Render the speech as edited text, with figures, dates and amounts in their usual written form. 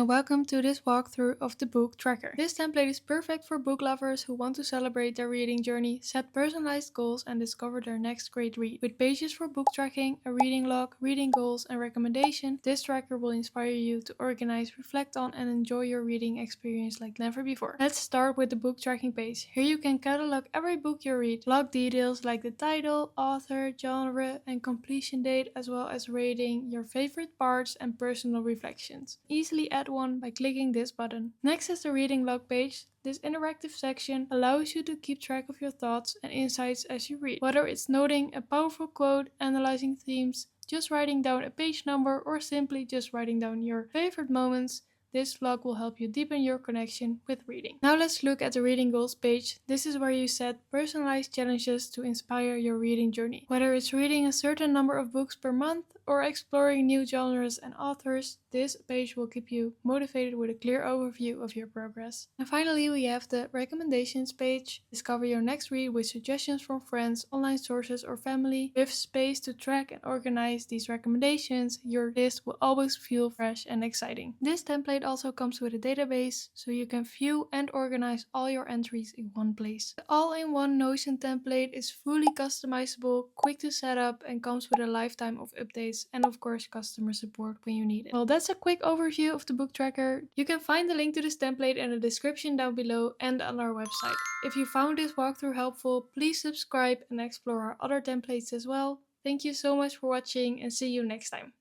and welcome to this walkthrough of the book tracker. This template is perfect for book lovers who want to celebrate their reading journey, set personalized goals and discover their next great read. With pages for book tracking, a reading log, reading goals and recommendation, this tracker will inspire you to organize, reflect on and enjoy your reading experience like never before. Let's start with the book tracking page. Here you can catalog every book you read, log details like the title, author, genre and completion date, as well as rating your favorite parts and personal reflections. Easily add one by clicking this button. Next is the reading log page. This interactive section allows you to keep track of your thoughts and insights as you read. Whether it's noting a powerful quote, analyzing themes, just writing down a page number, or simply just writing down your favorite moments, this log will help you deepen your connection with reading. Now let's look at the reading goals page. This is where you set personalized challenges to inspire your reading journey. Whether it's reading a certain number of books per month or exploring new genres and authors, this page will keep you motivated with a clear overview of your progress. And finally, we have the recommendations page. Discover your next read with suggestions from friends, online sources or family. With space to track and organize these recommendations, your list will always feel fresh and exciting. This template also comes with a database, so you can view and organize all your entries in one place. The all-in-one Notion template is fully customizable, quick to set up and comes with a lifetime of updates and of course customer support when you need it. Well, that's a quick overview of the book tracker. You can find the link to this template in the description down below and on our website. If you found this walkthrough helpful, please subscribe and explore our other templates as well. Thank you so much for watching and see you next time.